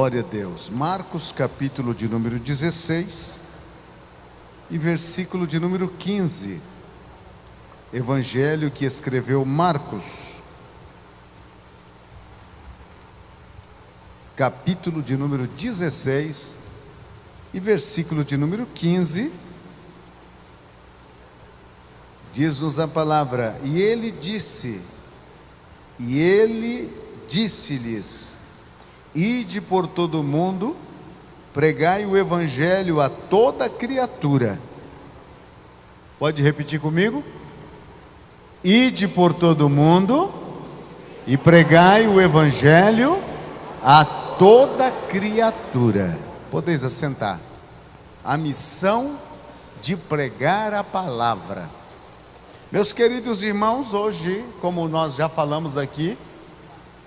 Glória a Deus. Marcos capítulo de número 16 e versículo de número 15. Evangelho que escreveu Marcos, capítulo de número 16 e versículo de número 15. Diz-nos a palavra: e ele disse-lhes: ide por todo o mundo, pregai o evangelho a toda criatura. Pode repetir comigo? Ide por todo o mundo e pregai o evangelho a toda criatura. Podeis assentar. A missão de pregar a palavra. Meus queridos irmãos, hoje, como nós já falamos aqui,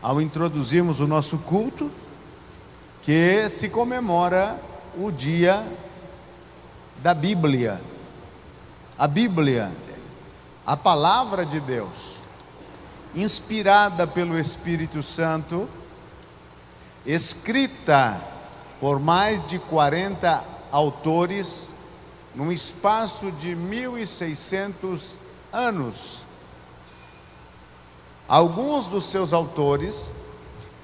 ao introduzirmos o nosso culto, que se comemora o dia da Bíblia. A Bíblia, a palavra de Deus, inspirada pelo Espírito Santo, escrita por mais de 40 autores, num espaço de 1600 anos. Alguns dos seus autores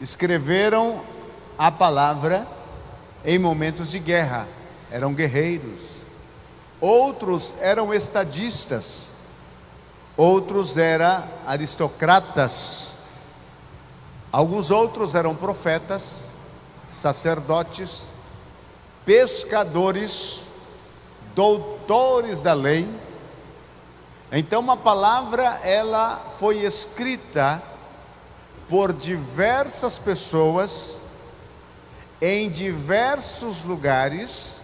escreveram a palavra em momentos de guerra, eram guerreiros. Outros eram estadistas, outros eram aristocratas, alguns outros eram profetas, sacerdotes, pescadores, doutores da lei. Então a palavra, ela foi escrita por diversas pessoas, em diversos lugares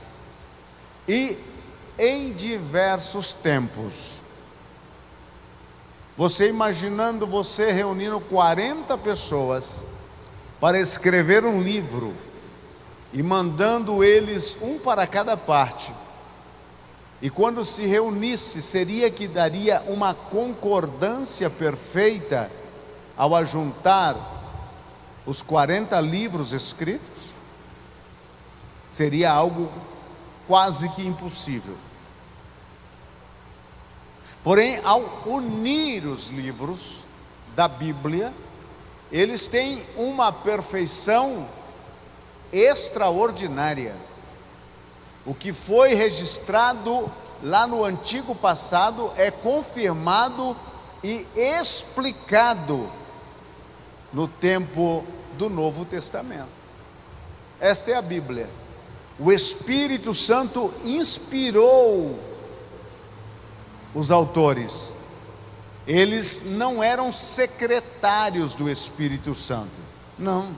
e em diversos tempos. Você imaginando você reunindo 40 pessoas para escrever um livro e mandando eles um para cada parte, e quando se reunisse, seria que daria uma concordância perfeita ao ajuntar os 40 livros escritos? Seria algo quase que impossível. Porém, ao unir os livros da Bíblia, eles têm uma perfeição extraordinária. O que foi registrado lá no antigo passado é confirmado e explicado no tempo do Novo Testamento. Esta é a Bíblia. O Espírito Santo inspirou os autores. Eles não eram secretários do Espírito Santo, não.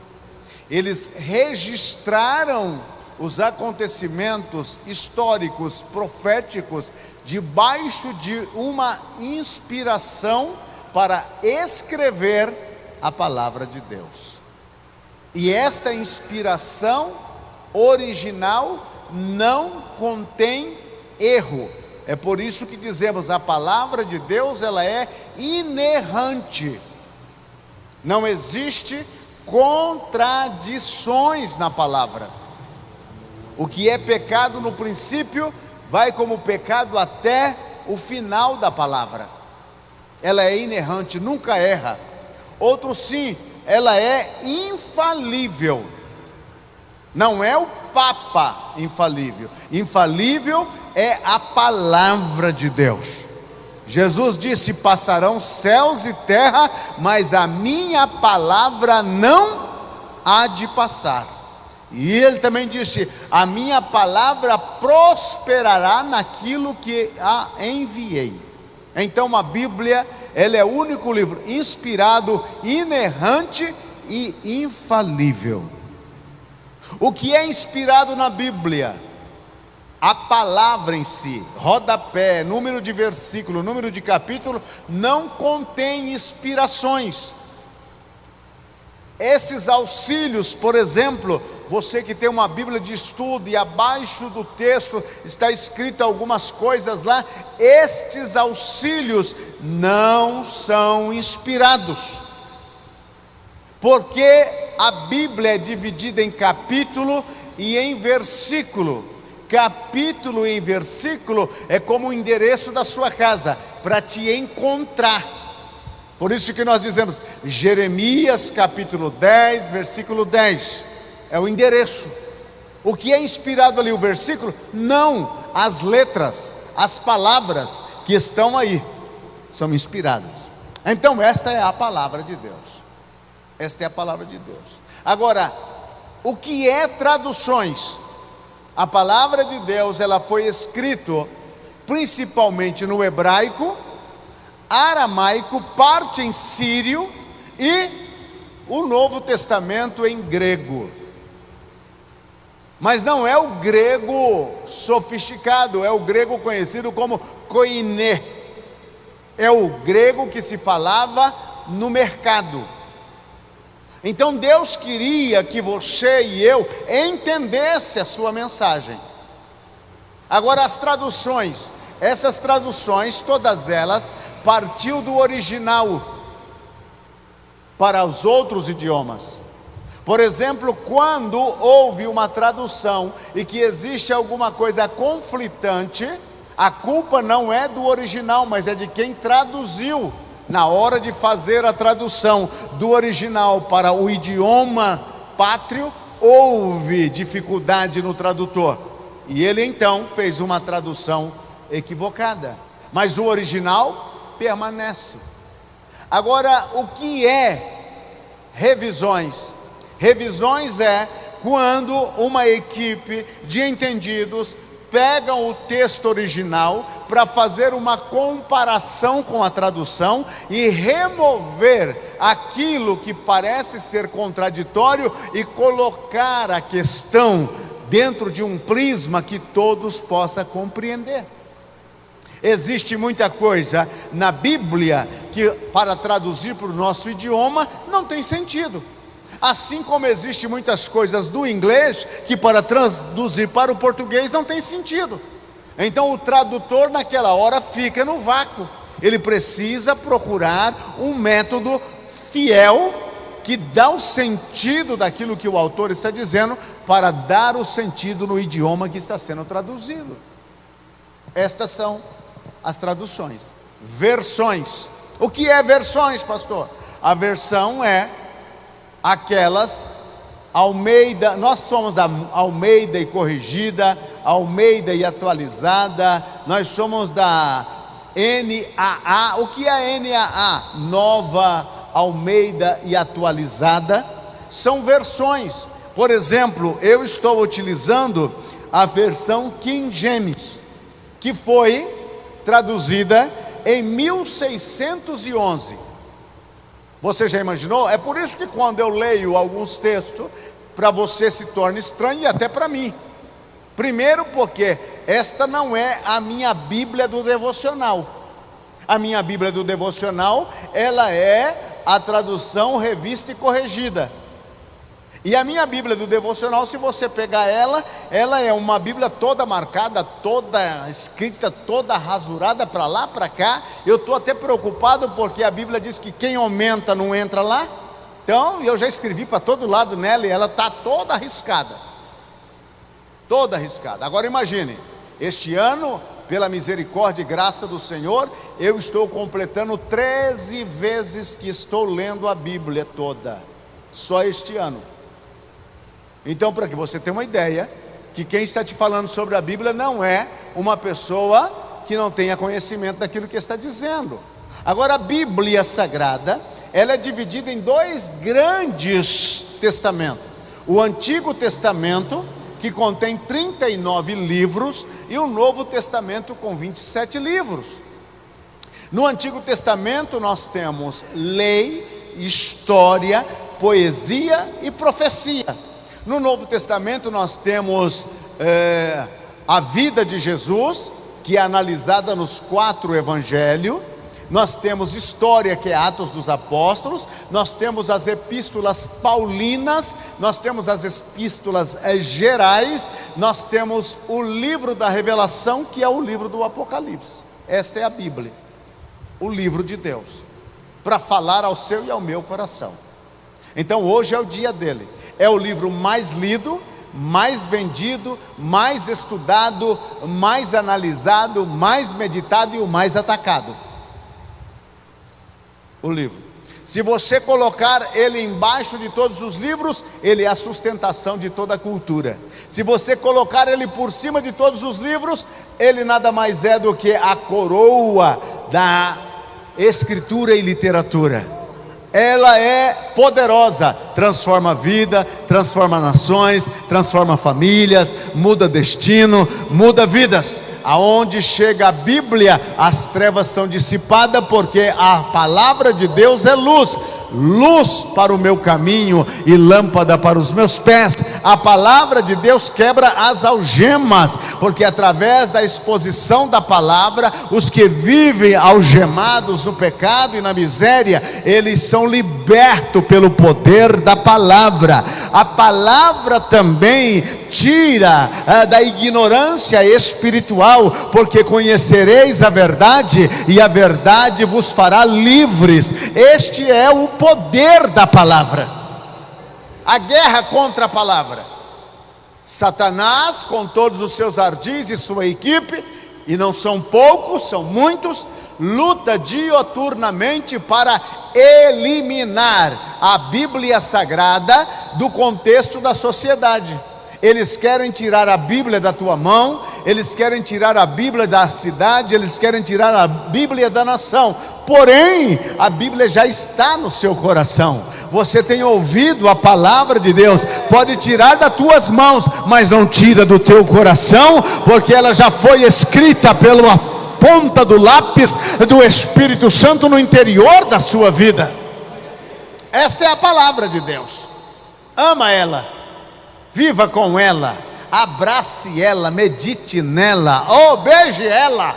Eles registraram os acontecimentos históricos, proféticos, debaixo de uma inspiração para escrever a palavra de Deus. E esta inspiração original não contém erro. É por isso que dizemos, a palavra de Deus, ela é inerrante. Não existe contradições na palavra. O que é pecado no princípio, vai como pecado até o final da palavra. Ela é inerrante, nunca erra. Outro sim, ela é infalível. Não é o Papa infalível. Infalível é a palavra de Deus. Jesus disse: passarão céus e terra, mas a minha palavra não há de passar. E ele também disse: a minha palavra prosperará naquilo que a enviei. Então a Bíblia, ela é o único livro inspirado, inerrante e infalível. O que é inspirado na Bíblia? A palavra em si, rodapé, número de versículo, número de capítulo, não contém inspirações. Esses auxílios, por exemplo, você que tem uma Bíblia de estudo e abaixo do texto está escrito algumas coisas lá, estes auxílios não são inspirados, porque a Bíblia é dividida em capítulo e em versículo. Capítulo e versículo é como o endereço da sua casa, para te encontrar. Por isso que nós dizemos Jeremias capítulo 10, versículo 10, é o endereço. O que é inspirado ali, o versículo? Não, as letras, as palavras que estão aí, são inspiradas. Então esta é a palavra de Deus. Esta é a palavra de Deus. Agora, o que é traduções? A palavra de Deus, ela foi escrita principalmente no hebraico, aramaico, parte em sírio e o Novo Testamento em grego. Mas não é o grego sofisticado, é o grego conhecido como koiné. É o grego que se falava no mercado. Então Deus queria que você e eu entendesse a sua mensagem. Agora as traduções, essas traduções, todas elas, partiu do original para os outros idiomas. Por exemplo, quando houve uma tradução e que existe alguma coisa conflitante, a culpa não é do original, mas é de quem traduziu. Na hora de fazer a tradução do original para o idioma pátrio, houve dificuldade no tradutor. E ele então fez uma tradução equivocada. Mas o original permanece. Agora, o que é revisões? Revisões é quando uma equipe de entendidos pegam o texto original para fazer uma comparação com a tradução e remover aquilo que parece ser contraditório e colocar a questão dentro de um prisma que todos possam compreender. Existe muita coisa na Bíblia que, para traduzir para o nosso idioma, não tem sentido. Assim como existe muitas coisas do inglês que para traduzir para o português não tem sentido. Então o tradutor naquela hora fica no vácuo. Ele precisa procurar um método fiel que dá o sentido daquilo que o autor está dizendo para dar o sentido no idioma que está sendo traduzido. Estas são as traduções. Versões. O que é versões, pastor? A versão é aquelas Almeida, nós somos da Almeida e corrigida, Almeida e atualizada, nós somos da NAA. O que é NAA? Nova Almeida e atualizada. São versões. Por exemplo, eu estou utilizando a versão King James, que foi traduzida em 1611. Você já imaginou? É por isso que quando eu leio alguns textos, para você se torna estranho e até para mim. Primeiro porque esta não é a minha Bíblia do devocional. A minha Bíblia do devocional, ela é a tradução revista e corrigida. E a minha Bíblia do devocional, se você pegar ela é uma Bíblia toda marcada, toda escrita, toda rasurada para lá, para cá. Eu estou até preocupado porque a Bíblia diz que quem aumenta não entra lá. Então eu já escrevi para todo lado nela e ela está toda arriscada. Toda arriscada. Agora imagine, este ano, pela misericórdia e graça do Senhor, eu estou completando 13 vezes que estou lendo a Bíblia toda. Só este ano. Então, para que você tenha uma ideia, que quem está te falando sobre a Bíblia não é uma pessoa que não tenha conhecimento daquilo que está dizendo. Agora, a Bíblia Sagrada, ela é dividida em dois grandes testamentos. O Antigo Testamento, que contém 39 livros, e o Novo Testamento com 27 livros. No Antigo Testamento nós temos lei, história, poesia e profecia. No Novo Testamento nós temos a vida de Jesus, que é analisada nos 4 evangelhos. Nós temos história, que é Atos dos Apóstolos. Nós temos as epístolas paulinas. Nós temos as epístolas gerais. Nós temos o livro da Revelação, que é o livro do Apocalipse. Esta é a Bíblia, o livro de Deus, para falar ao seu e ao meu coração. Então hoje é o dia dele. É o livro mais lido, mais vendido, mais estudado, mais analisado, mais meditado e o mais atacado. O livro. Se você colocar ele embaixo de todos os livros, ele é a sustentação de toda a cultura. Se você colocar ele por cima de todos os livros, ele nada mais é do que a coroa da escritura e literatura. Ela é poderosa, transforma a vida, transforma nações, transforma famílias, muda destino, muda vidas. Aonde chega a Bíblia, as trevas são dissipadas, porque a palavra de Deus é luz, luz para o meu caminho e lâmpada para os meus pés. A palavra de Deus quebra as algemas, porque através da exposição da palavra, os que vivem algemados no pecado e na miséria, eles são libertos pelo poder da palavra. A palavra também tira da ignorância espiritual, porque conhecereis a verdade e a verdade vos fará livres. Este é o poder da palavra. A guerra contra a palavra. Satanás, com todos os seus ardis e sua equipe, e não são poucos, são muitos, luta dioturnamente para eliminar a Bíblia Sagrada do contexto da sociedade. Eles querem tirar a Bíblia da tua mão, eles querem tirar a Bíblia da cidade, eles querem tirar a Bíblia da nação. Porém, a Bíblia já está no seu coração. Você tem ouvido a palavra de Deus, pode tirar das tuas mãos, mas não tira do teu coração, porque ela já foi escrita pela ponta do lápis do Espírito Santo no interior da sua vida. Esta é a palavra de Deus. Ama ela. Viva com ela, abrace ela, medite nela, beije ela,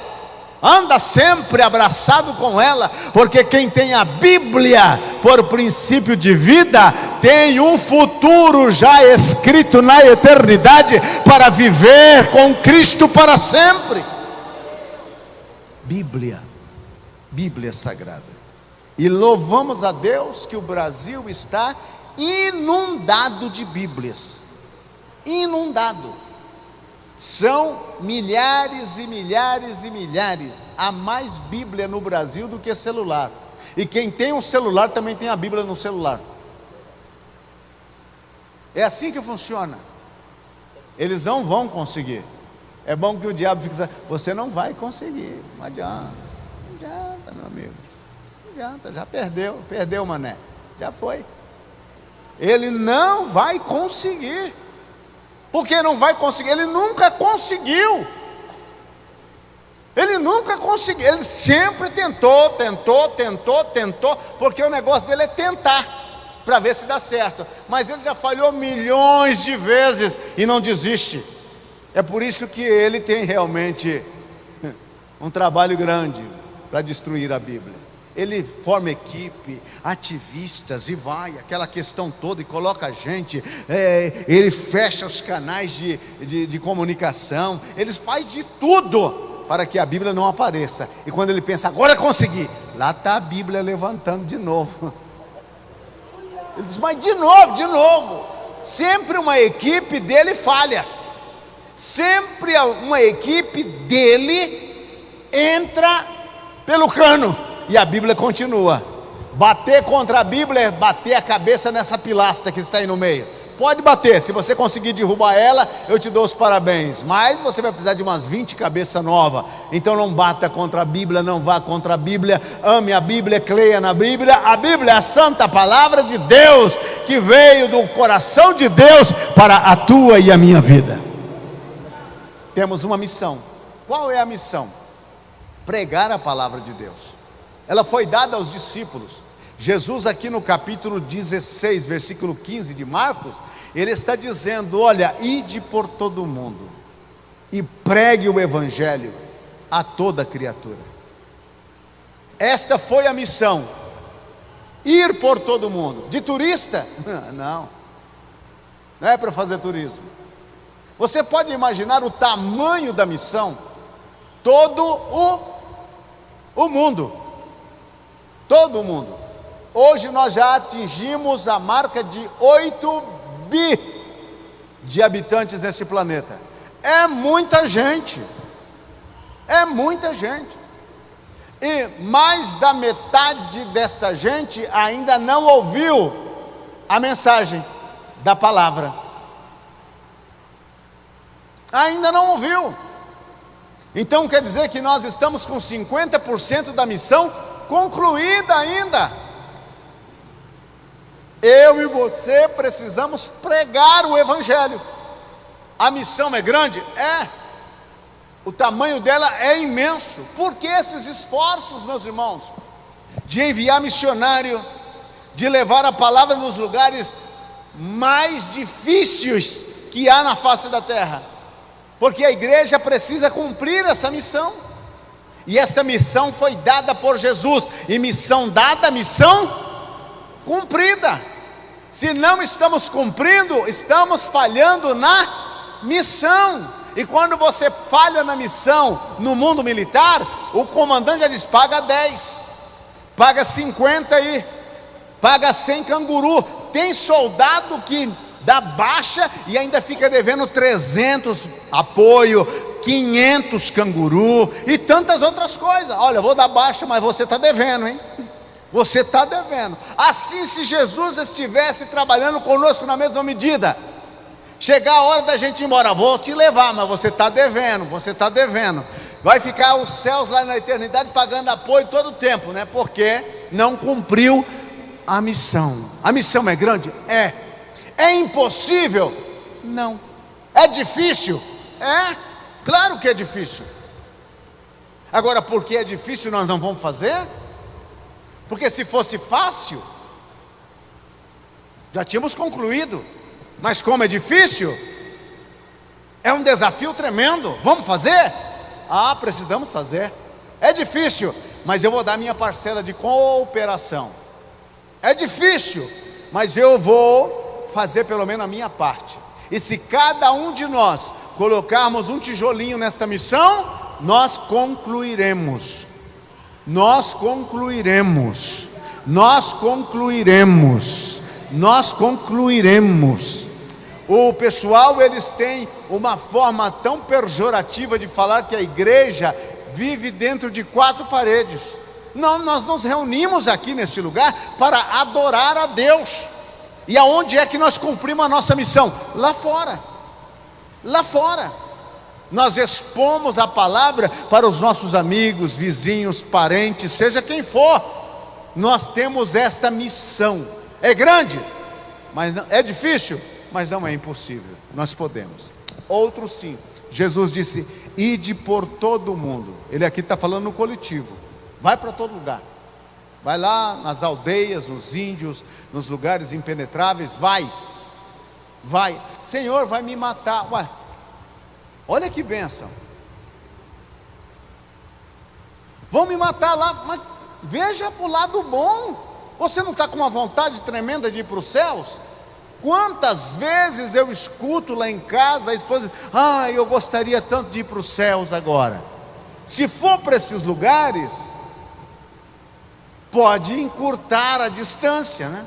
anda sempre abraçado com ela, porque quem tem a Bíblia por princípio de vida, tem um futuro já escrito na eternidade, para viver com Cristo para sempre. Bíblia Sagrada. E louvamos a Deus que o Brasil está inundado de Bíblias. Inundado. São milhares e milhares e milhares. Há mais Bíblia no Brasil do que celular. E quem tem um celular também tem a Bíblia no celular. É assim que funciona. Eles não vão conseguir. É bom que o diabo fique dizendo: você não vai conseguir. Não adianta. Não adianta, meu amigo. Não adianta. Já perdeu, mané. Já foi. Ele não vai conseguir. Por que não vai conseguir? Ele nunca conseguiu. Ele nunca conseguiu. Ele sempre tentou, porque o negócio dele é tentar, para ver se dá certo. Mas ele já falhou milhões de vezes e não desiste. É por isso que ele tem realmente um trabalho grande para destruir a Bíblia. Ele forma equipe, ativistas, e vai, aquela questão toda, e coloca gente, ele fecha os canais de comunicação, ele faz de tudo para que a Bíblia não apareça. E quando ele pensa: agora consegui, lá está a Bíblia levantando de novo. Ele diz: mas de novo. Sempre uma equipe dele falha, sempre uma equipe dele entra pelo cano. E a Bíblia continua. Bater contra a Bíblia é bater a cabeça nessa pilastra que está aí no meio. Pode bater, se você conseguir derrubar ela, eu te dou os parabéns. Mas você vai precisar de umas 20 cabeças novas. Então não bata contra a Bíblia, não vá contra a Bíblia. Ame a Bíblia, creia na Bíblia. A Bíblia é a santa palavra de Deus, que veio do coração de Deus para a tua e a minha vida. Temos uma missão. Qual é a missão? Pregar a palavra de Deus. Ela foi dada aos discípulos. Jesus aqui no capítulo 16, versículo 15 de Marcos, ele está dizendo: olha, ide por todo o mundo e pregue o evangelho a toda criatura. Esta foi a missão. Ir por todo mundo. De turista? Não é para fazer turismo. Você pode imaginar o tamanho da missão? Todo o mundo. Todo mundo. Hoje nós já atingimos a marca de 8 bi de habitantes neste planeta. É muita gente. É muita gente. E mais da metade desta gente ainda não ouviu a mensagem da palavra. Ainda não ouviu. Então quer dizer que nós estamos com 50% da missão concluída ainda. Eu e você precisamos pregar o Evangelho. A missão é grande? É. O tamanho dela é imenso. Por que esses esforços, meus irmãos? De enviar missionário, de levar a palavra nos lugares mais difíceis que há na face da terra. Porque a igreja precisa cumprir essa missão. E essa missão foi dada por Jesus. E missão dada, missão cumprida. Se não estamos cumprindo, estamos falhando na missão. E quando você falha na missão no mundo militar, o comandante já diz: paga 10, paga 50 aí, paga 100 canguru. Tem soldado que dá baixa e ainda fica devendo 300 apoio, 500 canguru e tantas outras coisas. Olha, eu vou dar baixa, mas você está devendo, hein? Você está devendo. Assim, se Jesus estivesse trabalhando conosco na mesma medida, chegar a hora da gente ir embora, vou te levar, mas você está devendo, você está devendo. Vai ficar os céus lá na eternidade pagando apoio todo o tempo, né? Porque não cumpriu a missão. A missão é grande? É. É impossível? Não. É difícil? É. Claro que é difícil. Agora, porque é difícil, nós não vamos fazer? Porque se fosse fácil, já tínhamos concluído. Mas como é difícil, é um desafio tremendo. Vamos fazer? Ah, precisamos fazer. É difícil, mas eu vou dar minha parcela de cooperação. É difícil, mas eu vou fazer pelo menos a minha parte. E se cada um de nós colocarmos um tijolinho nesta missão, nós concluiremos. Nós concluiremos. Nós concluiremos. Nós concluiremos. O pessoal, eles têm uma forma tão pejorativa de falar que a igreja vive dentro de 4 paredes. Não, nós nos reunimos aqui neste lugar para adorar a Deus. E aonde é que nós cumprimos a nossa missão? Lá fora. Lá fora. Nós expomos a palavra para os nossos amigos, vizinhos, parentes, seja quem for. Nós temos esta missão. É grande, mas não, é difícil, mas não é impossível. Nós podemos. Outro sim. Jesus disse: ide por todo o mundo. Ele aqui está falando no coletivo. Vai para todo lugar. Vai lá nas aldeias, nos índios, nos lugares impenetráveis. Vai. Vai. Senhor, vai me matar. Ué, olha que bênção. Vão me matar lá, mas veja para o lado bom. Você não está com uma vontade tremenda de ir para os céus? Quantas vezes eu escuto lá em casa a esposa: eu gostaria tanto de ir para os céus agora. Se for para esses lugares, pode encurtar a distância, né?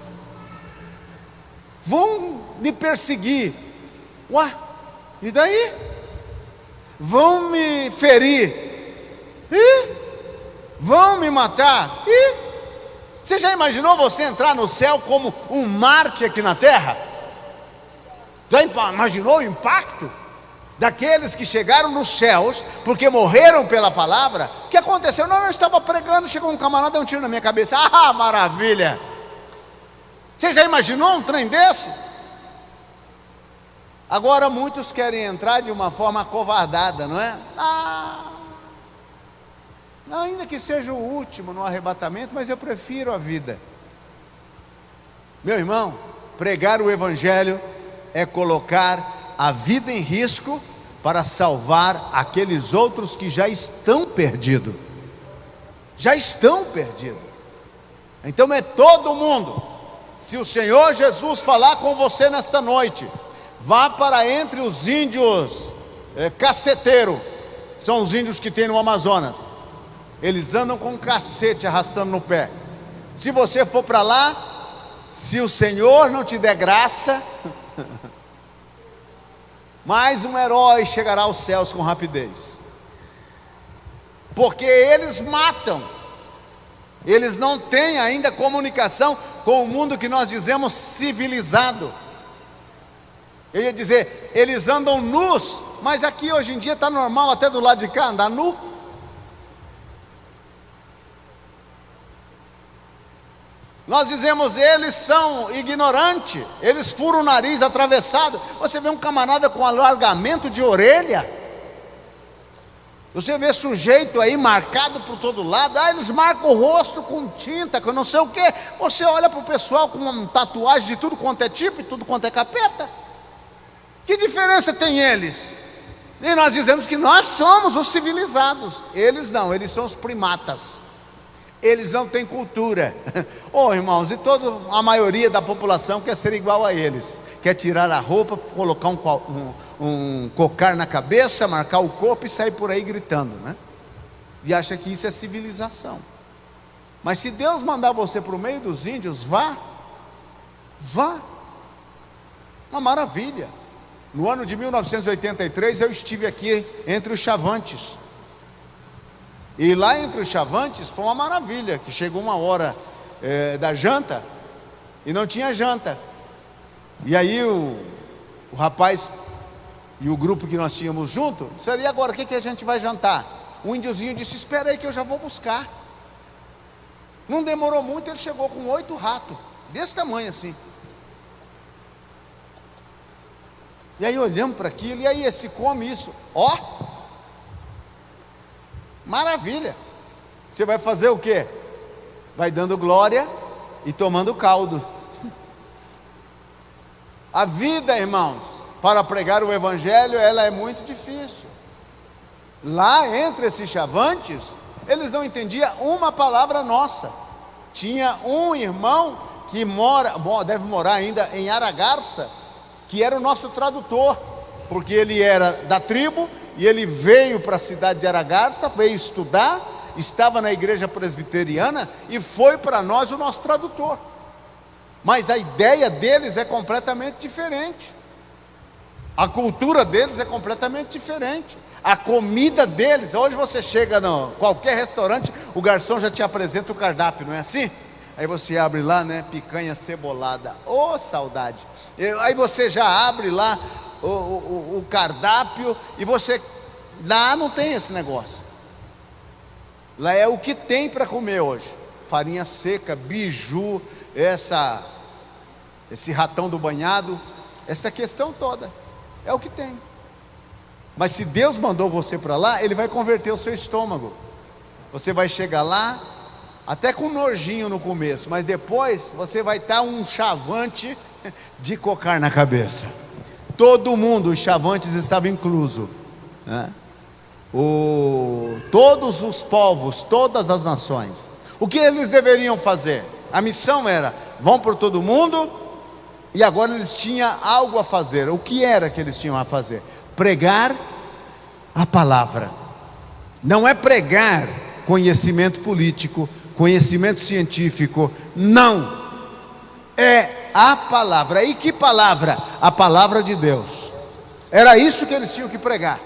Vão me perseguir. Ué, e daí? Vão me ferir. E? Vão me matar. E? Você já imaginou você entrar no céu como um mártir aqui na terra? Já imaginou o impacto daqueles que chegaram nos céus porque morreram pela palavra? O que aconteceu? Não, eu estava pregando, chegou um camarada, deu um tiro na minha cabeça. Ah, maravilha! Você já imaginou um trem desse? Agora muitos querem entrar de uma forma acovardada, não é? Não, ainda que seja o último no arrebatamento, mas eu prefiro a vida. Meu irmão, pregar o Evangelho é colocar a vida em risco para salvar aqueles outros que já estão perdidos. Já estão perdidos. Então é todo mundo. Se o Senhor Jesus falar com você nesta noite, vá para entre os índios caceteiro. São os índios que tem no Amazonas. Eles andam com um cacete arrastando no pé. Se você for para lá, se o Senhor não te der graça, mais um herói chegará aos céus com rapidez, porque eles matam, eles não têm ainda comunicação com o mundo que nós dizemos civilizado. Eu ia dizer, eles andam nus, mas aqui hoje em dia está normal até do lado de cá andar nu. Nós dizemos, eles são ignorantes, eles furam o nariz atravessado. Você vê um camarada com alargamento de orelha, você vê sujeito aí marcado por todo lado, eles marcam o rosto com tinta, com não sei o que. Você olha para o pessoal com uma tatuagem de tudo quanto é tipo, e tudo quanto é capeta. Que diferença tem eles? E nós dizemos que nós somos os civilizados. Eles não, eles são os primatas. Eles não têm cultura. Oh, irmãos, e a maioria da população quer ser igual a eles. Quer tirar a roupa, colocar um cocar na cabeça, marcar o corpo e sair por aí gritando, né? E acha que isso é civilização. Mas se Deus mandar você para o meio dos índios, vá. Uma maravilha. No ano de 1983 eu estive aqui entre os Chavantes. E lá entre os Chavantes foi uma maravilha, que chegou uma hora da janta e não tinha janta. E aí o rapaz e o grupo que nós tínhamos junto disseram, e agora, o que a gente vai jantar? O índiozinho disse, espera aí que eu já vou buscar. Não demorou muito, ele chegou com 8 ratos, desse tamanho assim. E aí olhamos para aquilo, e aí se come isso, ó, maravilha. Você vai fazer o quê? Vai dando glória e tomando caldo. A vida, irmãos, para pregar o evangelho, ela é muito difícil. Lá entre esses Chavantes, eles não entendiam uma palavra nossa. Tinha um irmão que deve morar ainda em Aragarça, que era o nosso tradutor, porque ele era da tribo, e ele veio para a cidade de Aragarça, veio estudar, estava na igreja presbiteriana, e foi para nós o nosso tradutor. Mas a ideia deles é completamente diferente, a cultura deles é completamente diferente, a comida deles, hoje você chega em qualquer restaurante, o garçom já te apresenta o cardápio, não é assim? Aí você abre lá, né, picanha cebolada, ô saudade. Aí você já abre lá o cardápio, e você, lá não tem esse negócio. Lá é o que tem para comer hoje, farinha seca, biju, esse ratão do banhado, essa questão toda, é o que tem. Mas se Deus mandou você para lá, Ele vai converter o seu estômago. Você vai chegar lá, até com nojinho no começo, mas depois você vai estar um chavante de cocar na cabeça. Todo mundo, os chavantes estavam incluso, né? Todos os povos, todas as nações. O que eles deveriam fazer? A missão era, vão por todo mundo, e agora eles tinham algo a fazer. O que era que eles tinham a fazer? Pregar a palavra. Não é pregar conhecimento político, conhecimento científico, não. É a palavra. E que palavra? A palavra de Deus. Era isso que eles tinham que pregar.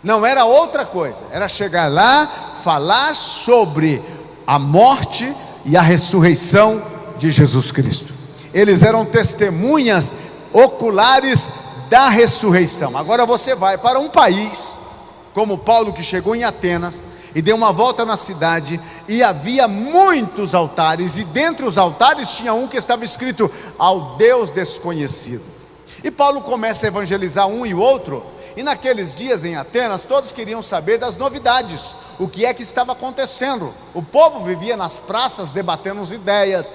Não era outra coisa. Era chegar lá, falar sobre a morte e a ressurreição de Jesus Cristo. Eles eram testemunhas oculares da ressurreição. Agora você vai para um país como Paulo, que chegou em Atenas e deu uma volta na cidade, e havia muitos altares, e dentre os altares tinha um que estava escrito ao Deus desconhecido. E Paulo começa a evangelizar um e o outro, e naqueles dias em Atenas todos queriam saber das novidades, o que é que estava acontecendo. O povo vivia nas praças debatendo as ideias,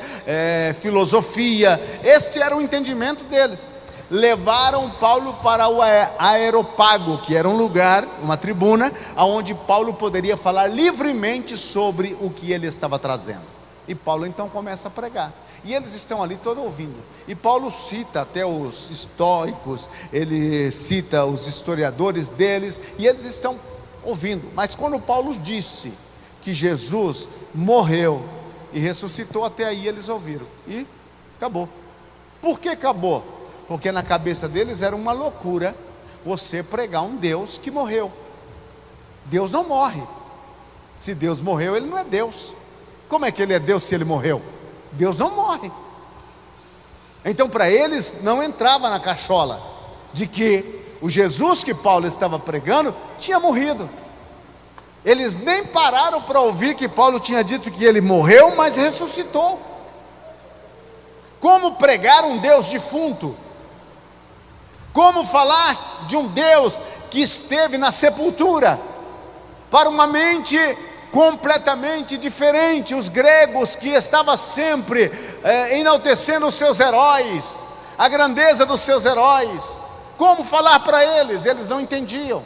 filosofia. Este era o entendimento deles. Levaram Paulo para o Areópago, que era um lugar, uma tribuna, onde Paulo poderia falar livremente sobre o que ele estava trazendo. E Paulo então começa a pregar, e eles estão ali todos ouvindo. E Paulo cita até os estoicos, ele cita os historiadores deles, e eles estão ouvindo. Mas quando Paulo disse que Jesus morreu e ressuscitou. Até aí eles ouviram e acabou. Por que acabou? Porque na cabeça deles era uma loucura você pregar um Deus que morreu. Deus não morre. Se Deus morreu, Ele não é Deus. Como é que Ele é Deus se Ele morreu? Deus não morre. Então para eles não entrava na cachola de que o Jesus que Paulo estava pregando tinha morrido. Eles nem pararam para ouvir que Paulo tinha dito que ele morreu, mas ressuscitou. Como pregar um Deus defunto? Como falar de um Deus que esteve na sepultura? Para uma mente completamente diferente. Os gregos que estavam sempre enaltecendo os seus heróis, a grandeza dos seus heróis. Como falar para eles? Eles não entendiam.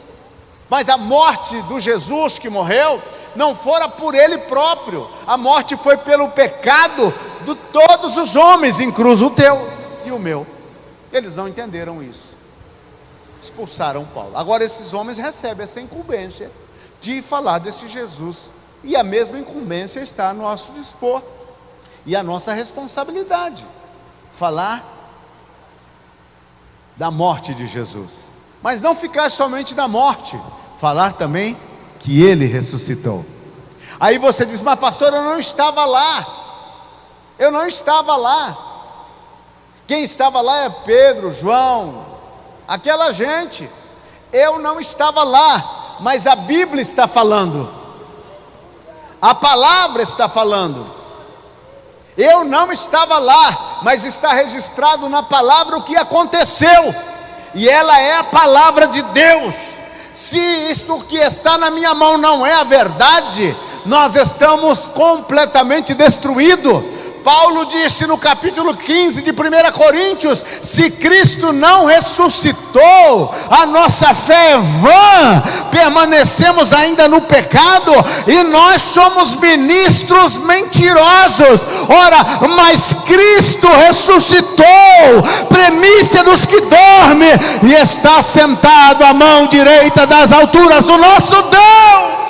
Mas a morte do Jesus que morreu não fora por Ele próprio. A morte foi pelo pecado de todos os homens, incluso o teu e o meu. Eles não entenderam isso. Expulsaram Paulo. Agora esses homens recebem essa incumbência de falar desse Jesus. E a mesma incumbência está a nosso dispor. E a nossa responsabilidade. Falar da morte de Jesus. Mas não ficar somente na morte. Falar também que Ele ressuscitou. Aí você diz, mas pastor, eu não estava lá. Eu não estava lá. Quem estava lá é Pedro, João, aquela gente. Eu não estava lá, mas a Bíblia está falando. A palavra está falando. Eu não estava lá, mas está registrado na palavra o que aconteceu. E ela é a palavra de Deus. Se isto que está na minha mão não é a verdade, nós estamos completamente destruídos. Paulo disse no capítulo 15 de 1 Coríntios: se Cristo não ressuscitou, a nossa fé é vã, permanecemos ainda no pecado, e nós somos ministros mentirosos. Ora, mas Cristo ressuscitou, primícia dos que dormem, e está sentado à mão direita das alturas, o nosso Deus.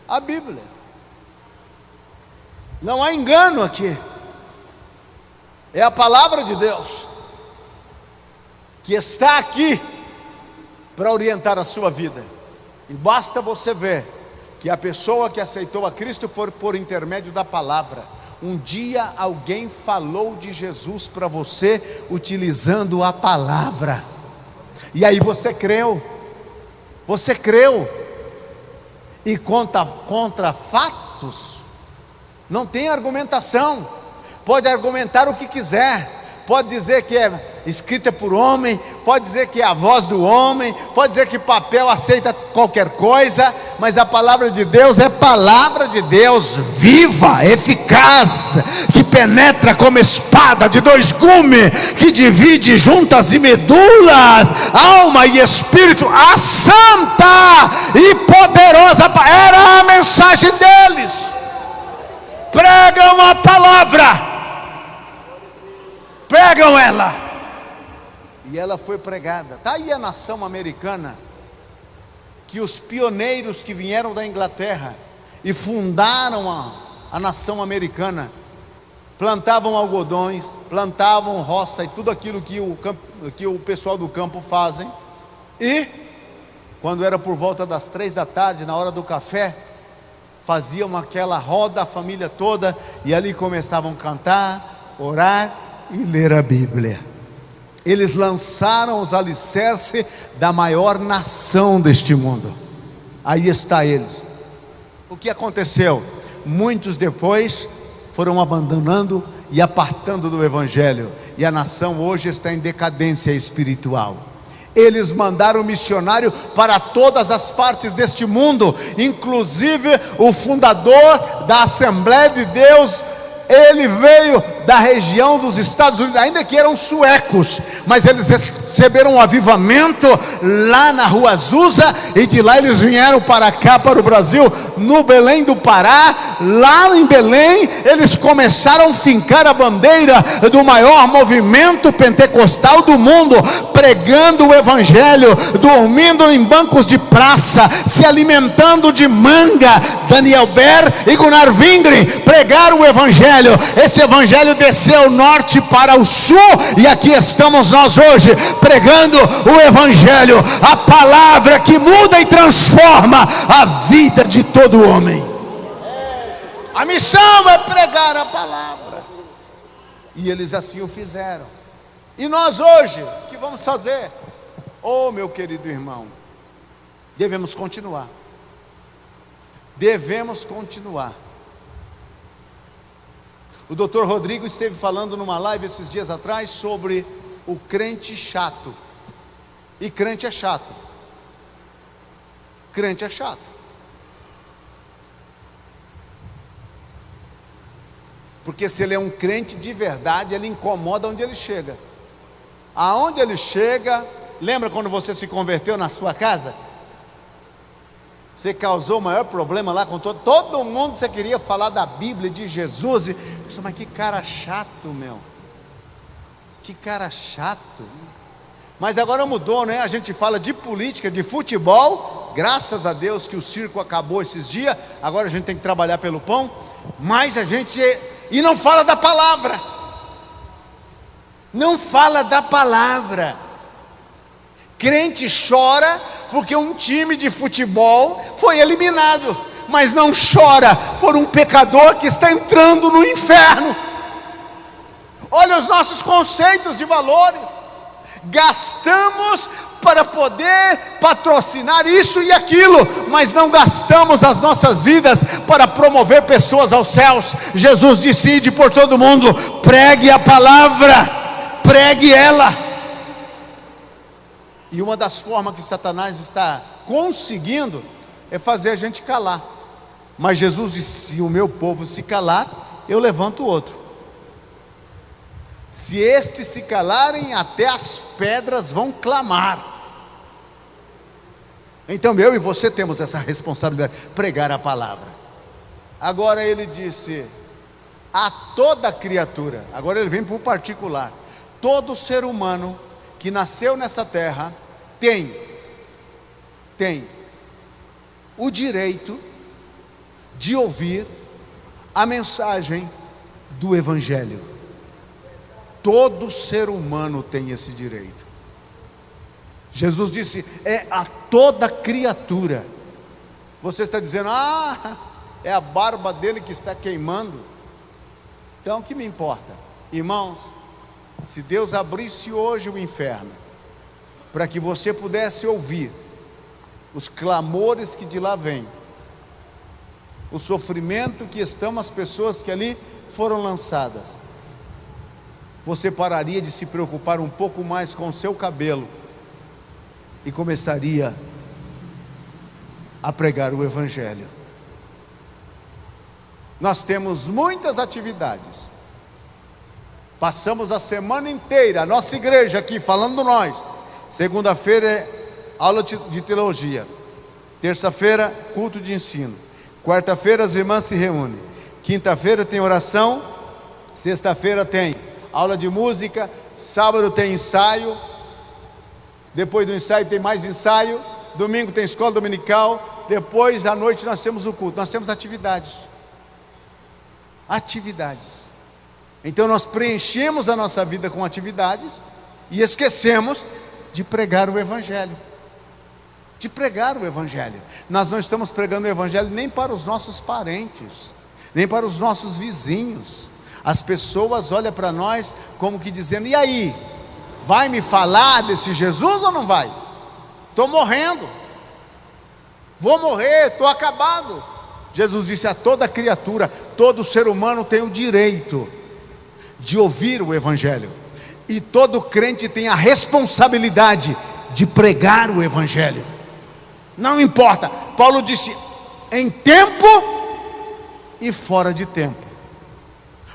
A Bíblia, não há engano aqui, é a palavra de Deus, que está aqui, para orientar a sua vida, e basta você ver, que a pessoa que aceitou a Cristo foi por intermédio da palavra. Um dia alguém falou de Jesus para você, utilizando a palavra, e aí você creu, e contra fatos, não tem argumentação. Pode argumentar o que quiser, pode dizer que é escrita por homem, pode dizer que é a voz do homem, pode dizer que papel aceita qualquer coisa, mas a palavra de Deus é palavra de Deus, viva, eficaz, que penetra como espada de dois gumes, que divide juntas e medulas, alma e espírito. A santa e poderosa, era a mensagem deles. Pregam a palavra, pregam ela, e ela foi pregada. Está aí a nação americana, que os pioneiros que vieram da Inglaterra e fundaram a nação americana, plantavam algodões, plantavam roça e tudo aquilo que o pessoal do campo fazem. E quando era por volta das 3 da tarde, na hora do café, faziam aquela roda, a família toda, e ali começavam a cantar, orar e ler a Bíblia. Eles lançaram os alicerces da maior nação deste mundo. Aí está eles. O que aconteceu? Muitos depois foram abandonando e apartando do Evangelho, e a nação hoje está em decadência espiritual. Eles mandaram missionário para todas as partes deste mundo, inclusive o fundador da Assembleia de Deus, ele veio da região dos Estados Unidos, ainda que eram suecos, mas eles receberam um avivamento lá na Rua Azusa, e de lá eles vieram para cá, para o Brasil, no Belém do Pará. Lá em Belém, eles começaram a fincar a bandeira do maior movimento pentecostal do mundo, pregando o evangelho, dormindo em bancos de praça, se alimentando de manga. Daniel Ber e Gunnar Wingren pregaram o evangelho. Esse evangelho desceu norte para o sul, e aqui estamos nós hoje pregando o evangelho, a palavra que muda e transforma a vida de todo homem. A missão é pregar a palavra, e eles assim o fizeram. E nós hoje, o que vamos fazer? Oh, meu querido irmão, devemos continuar. Devemos continuar. O Dr. Rodrigo esteve falando numa live esses dias atrás sobre o crente chato. E crente é chato. Crente é chato. Porque se ele é um crente de verdade, ele incomoda onde ele chega. Aonde ele chega, lembra quando você se converteu na sua casa? Você causou o maior problema lá com todo mundo. Você queria falar da Bíblia, de Jesus, e pensou, mas que cara chato, meu. Que cara chato. Mas agora mudou, né? A gente fala de política, de futebol. Graças a Deus que o circo acabou esses dias. Agora a gente tem que trabalhar pelo pão. Mas a gente... E não fala da palavra. Não fala da palavra. Crente chora porque um time de futebol foi eliminado, mas não chora por um pecador que está entrando no inferno. Olha os nossos conceitos de valores. Gastamos para poder patrocinar isso e aquilo, mas não gastamos as nossas vidas para promover pessoas aos céus. Jesus decide por todo mundo: pregue a palavra, pregue ela. E uma das formas que Satanás está conseguindo é fazer a gente calar. Mas Jesus disse: se o meu povo se calar, eu levanto outro. Se estes se calarem, até as pedras vão clamar. Então eu e você temos essa responsabilidade, pregar a palavra. Agora ele disse: a toda criatura, agora ele vem para o particular, todo ser humano que nasceu nessa terra tem o direito de ouvir a mensagem do evangelho. Todo ser humano tem esse direito. Jesus disse: é a toda criatura. Você está dizendo: é a barba dele que está queimando. Então o que me importa? Irmãos, se Deus abrisse hoje o inferno, para que você pudesse ouvir os clamores que de lá vêm, o sofrimento que estão as pessoas que ali foram lançadas, você pararia de se preocupar um pouco mais com o seu cabelo e começaria a pregar o evangelho. Nós temos muitas atividades. Passamos a semana inteira, a nossa igreja aqui, falando nós. Segunda-feira é aula de teologia. Terça-feira, culto de ensino. Quarta-feira as irmãs se reúnem. Quinta-feira tem oração. Sexta-feira tem aula de música. Sábado tem ensaio. Depois do ensaio tem mais ensaio. Domingo tem escola dominical. Depois à noite nós temos o culto. Nós temos atividades. Atividades. Então nós preenchemos a nossa vida com atividades e esquecemos de pregar o evangelho. De pregar o evangelho. Nós não estamos pregando o evangelho nem para os nossos parentes, nem para os nossos vizinhos. As pessoas olham para nós como que dizendo: e aí? Vai me falar desse Jesus ou não vai? Estou morrendo, vou morrer, estou acabado. Jesus disse a toda criatura, todo ser humano tem o direito de ouvir o evangelho, e todo crente tem a responsabilidade de pregar o evangelho. Não importa, Paulo disse, em tempo e fora de tempo.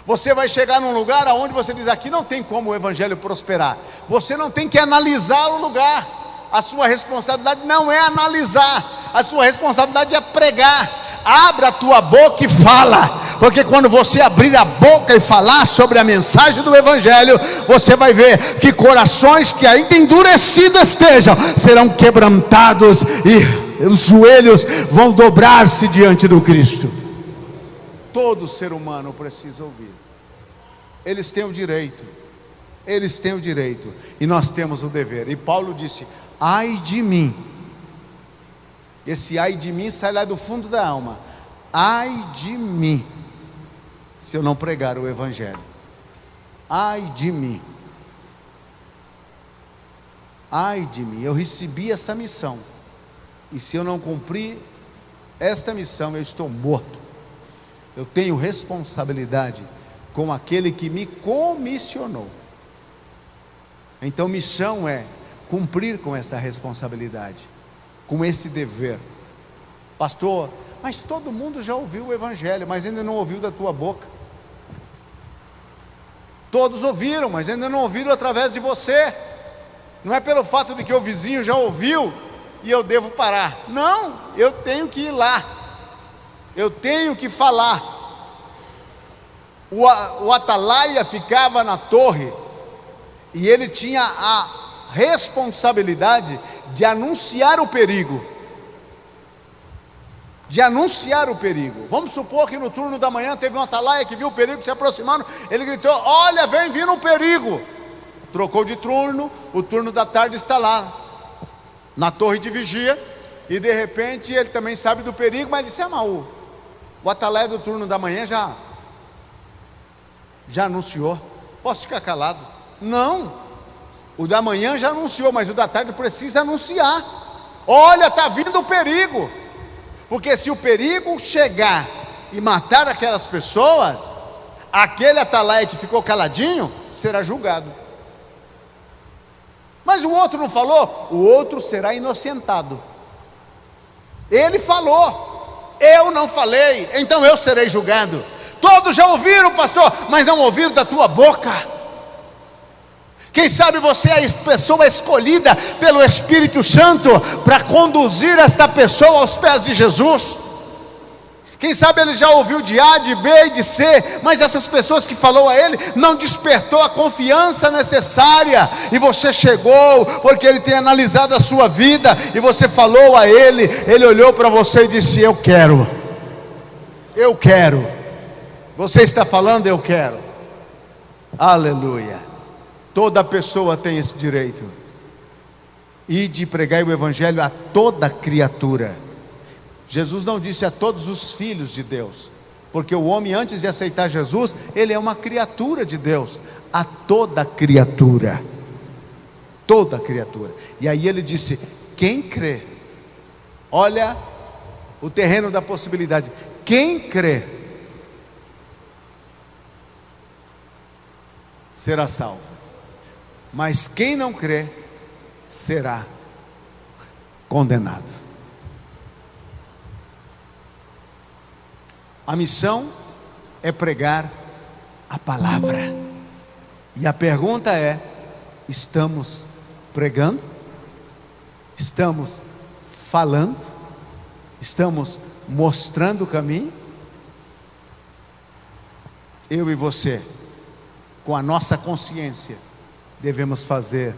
Você vai chegar num lugar onde você diz: aqui não tem como o evangelho prosperar. Você não tem que analisar o lugar. A sua responsabilidade não é analisar, a sua responsabilidade é pregar. Abra a tua boca e fala, porque quando você abrir a boca e falar sobre a mensagem do evangelho, você vai ver que corações que ainda endurecidos estejam, serão quebrantados e os joelhos vão dobrar-se diante do Cristo. Todo ser humano precisa ouvir. Eles têm o direito, e nós temos o dever. E Paulo disse: ai de mim. Esse ai de mim sai lá do fundo da alma. Ai de mim, se eu não pregar o evangelho. Ai de mim. Ai de mim, eu recebi essa missão, e se eu não cumprir esta missão, eu estou morto. Eu tenho responsabilidade com aquele que me comissionou. Então missão é cumprir com essa responsabilidade, com esse dever. Pastor, mas todo mundo já ouviu o evangelho, mas ainda não ouviu da tua boca. Todos ouviram, mas ainda não ouviram através de você. Não é pelo fato de que o vizinho já ouviu e eu devo parar. Não, eu tenho que ir lá, eu tenho que falar. O atalaia ficava na torre, e ele tinha a responsabilidade de anunciar o perigo. Vamos supor que no turno da manhã teve um atalaia que viu o perigo se aproximando. Ele gritou: olha, vem vindo um perigo. Trocou de turno, o turno da tarde está lá na torre de vigia, e de repente ele também sabe do perigo, mas disse: o atalaia do turno da manhã já anunciou, posso ficar calado? Não, o da manhã já anunciou, mas o da tarde precisa anunciar. Olha, está vindo o perigo. Porque se o perigo chegar e matar aquelas pessoas, aquele atalaia que ficou caladinho será julgado. Mas o outro não falou? O outro será inocentado. Ele falou, eu não falei, então eu serei julgado. Todos já ouviram, pastor, mas não ouviram da tua boca. Quem sabe você é a pessoa escolhida pelo Espírito Santo para conduzir esta pessoa aos pés de Jesus. Quem sabe ele já ouviu de A, de B e de C, mas essas pessoas que falou a ele não despertou a confiança necessária, e você chegou porque ele tem analisado a sua vida, e você falou a ele, ele olhou para você e disse: eu quero. Você está falando, eu quero. Aleluia. Toda pessoa tem esse direito, e de pregar o evangelho a toda criatura. Jesus não disse a todos os filhos de Deus, porque o homem, antes de aceitar Jesus, ele é uma criatura de Deus. A toda criatura, e aí ele disse: quem crê, olha o terreno da possibilidade, quem crê será salvo, mas quem não crê será condenado. A missão é pregar a palavra, e a pergunta é: estamos pregando? Estamos falando? Estamos mostrando o caminho? Eu e você, com a nossa consciência, devemos fazer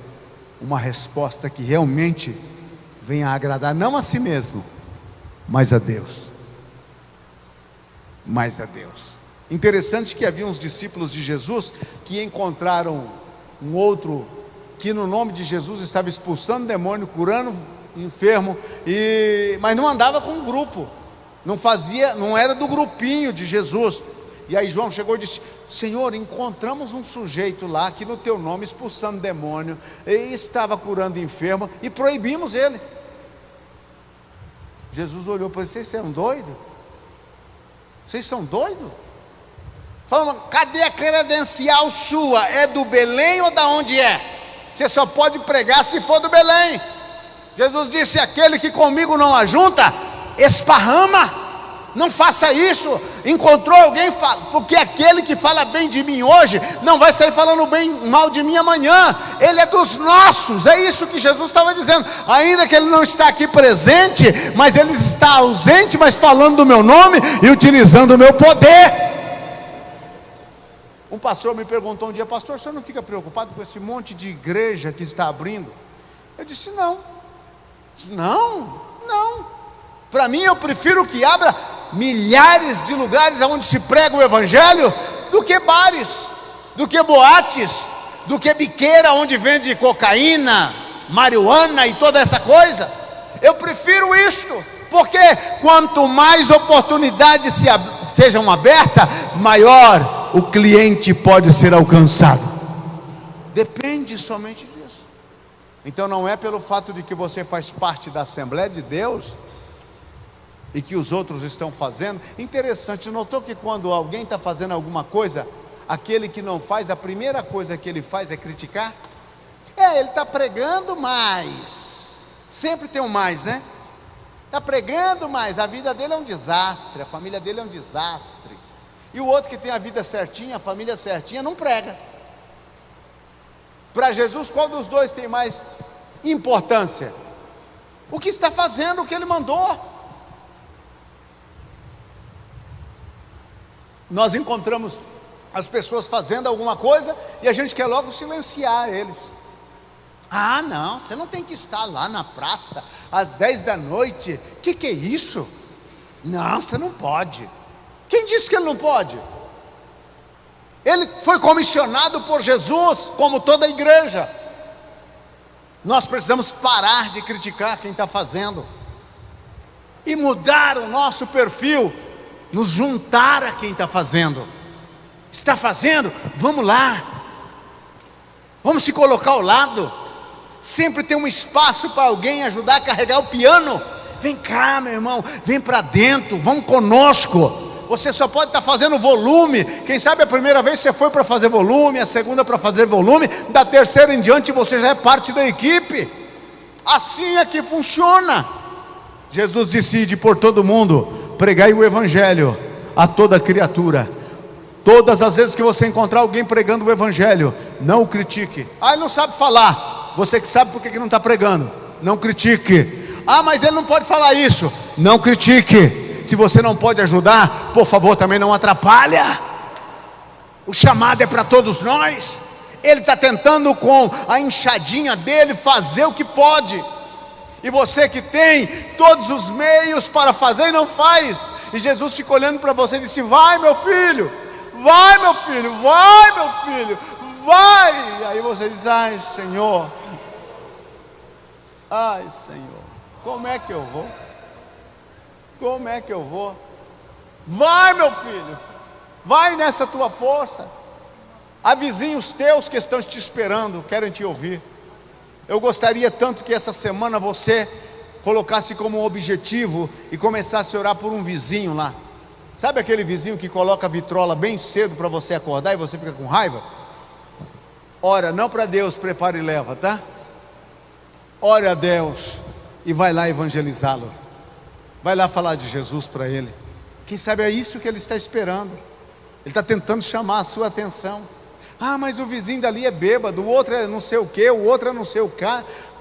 uma resposta que realmente venha a agradar não a si mesmo, mas a Deus. Interessante que havia uns discípulos de Jesus que encontraram um outro que no nome de Jesus estava expulsando demônio, curando enfermo, mas não andava com um grupo, não era do grupinho de Jesus. E aí João chegou e disse: Senhor, encontramos um sujeito lá que no teu nome expulsando demônio, e estava curando enfermo, e proibimos ele. Jesus olhou para ele: vocês são doidos? Vocês são doidos? Falando: cadê a credencial sua? É do Belém ou da onde é? Você só pode pregar se for do Belém. Jesus disse: aquele que comigo não ajunta, esparrama. Não faça isso. Encontrou alguém, porque aquele que fala bem de mim hoje não vai sair falando mal de mim amanhã. Ele é dos nossos. É isso que Jesus estava dizendo. Ainda que ele não está aqui presente, mas ele está ausente, mas falando do meu nome e utilizando o meu poder. Um pastor me perguntou um dia: pastor, o senhor não fica preocupado com esse monte de igreja que está abrindo? Eu disse: não. Para mim, eu prefiro que abra milhares de lugares onde se prega o evangelho, do que bares, do que boates, do que biqueira onde vende cocaína, marihuana e toda essa coisa. Eu prefiro isto, porque quanto mais oportunidades sejam abertas, maior o cliente pode ser alcançado. Depende somente disso. Então não é pelo fato de que você faz parte da Assembleia de Deus e que os outros estão fazendo. Interessante, notou que quando alguém está fazendo alguma coisa, aquele que não faz, a primeira coisa que ele faz é criticar? Ele está pregando mais. Sempre tem um mais, né? Está pregando mais, a vida dele é um desastre, a família dele é um desastre. E o outro que tem a vida certinha, a família certinha, não prega. Para Jesus, qual dos dois tem mais importância? O que está fazendo, o que ele mandou. Nós encontramos as pessoas fazendo alguma coisa e a gente quer logo silenciar eles. Não, você não tem que estar lá na praça às 10 da noite. Que é isso? Não, você não pode. Quem disse que ele não pode? Ele foi comissionado por Jesus, como toda a igreja. Nós precisamos parar de criticar quem está fazendo e mudar o nosso perfil, nos juntar a quem está fazendo. Está fazendo? Vamos lá, vamos se colocar ao lado. Sempre tem um espaço para alguém ajudar a carregar o piano. Vem cá, meu irmão, vem para dentro, vamos conosco. Você só pode estar fazendo volume. Quem sabe a primeira vez você foi para fazer volume, a segunda para fazer volume, da terceira em diante você já é parte da equipe. Assim é que funciona. Jesus disse: ide por todo mundo, pregai o evangelho a toda criatura. Todas as vezes que você encontrar alguém pregando o evangelho, não o critique. Ele não sabe falar. Você que sabe por que não está pregando, não critique. Mas ele não pode falar isso, não critique. Se você não pode ajudar, por favor, também não atrapalha. O chamado é para todos nós. Ele está tentando com a enxadinha dele fazer o que pode, e você que tem todos os meios para fazer e não faz. E Jesus fica olhando para você e disse: vai meu filho, vai meu filho, vai meu filho, vai. E aí você diz: ai Senhor, como é que eu vou? Como é que eu vou? Vai meu filho, vai nessa tua força. Há vizinhos teus que estão te esperando, querem te ouvir. Eu gostaria tanto que essa semana você colocasse como objetivo e começasse a orar por um vizinho lá. Sabe aquele vizinho que coloca a vitrola bem cedo para você acordar e você fica com raiva? Ora, não para Deus, prepara e leva, tá? Ora a Deus e vai lá evangelizá-lo. Vai lá falar de Jesus para ele. Quem sabe é isso que ele está esperando. Ele está tentando chamar a sua atenção. Mas o vizinho dali é bêbado, o outro é não sei o que, o outro é não sei o que.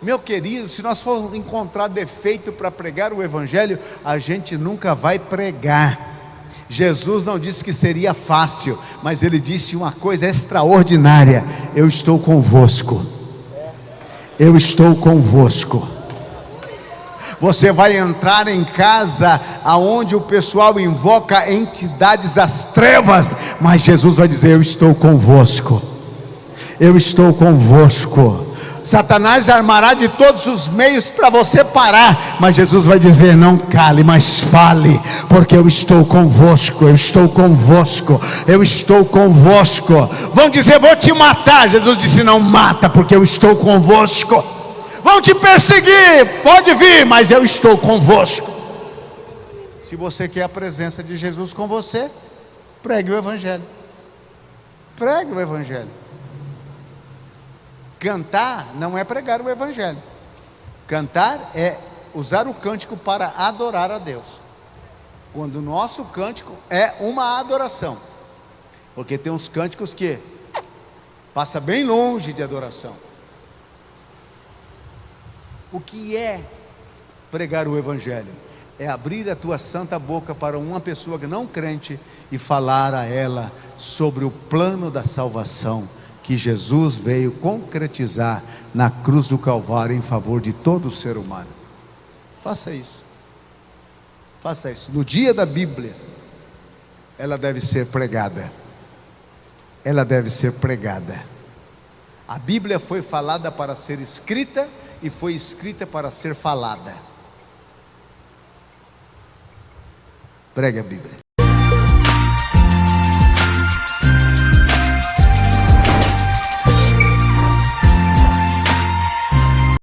Meu querido, se nós formos encontrar defeito para pregar o evangelho, a gente nunca vai pregar. Jesus não disse que seria fácil, mas ele disse uma coisa extraordinária: eu estou convosco. Eu estou convosco. Você vai entrar em casa aonde o pessoal invoca entidades das trevas, mas Jesus vai dizer: eu estou convosco. Eu estou convosco. Satanás armará de todos os meios para você parar, mas Jesus vai dizer: não cale, mas fale, porque eu estou convosco. Eu estou convosco. Eu estou convosco. Vão dizer: vou te matar. Jesus disse: não mata, porque eu estou convosco. Vão te perseguir, pode vir, mas eu estou convosco. Se você quer a presença de Jesus com você, pregue o evangelho. Pregue o evangelho. Cantar não é pregar o evangelho. Cantar é usar o cântico para adorar a Deus. Quando o nosso cântico é uma adoração, porque tem uns cânticos que passa bem longe de adoração. O que é pregar o Evangelho? É abrir a tua santa boca para uma pessoa que não crente e falar a ela sobre o plano da salvação que Jesus veio concretizar na cruz do Calvário em favor de todo ser humano. Faça isso. Faça isso. No dia da Bíblia, ela deve ser pregada. Ela deve ser pregada. A Bíblia foi falada para ser escrita e foi escrita para ser falada. Pregue a Bíblia.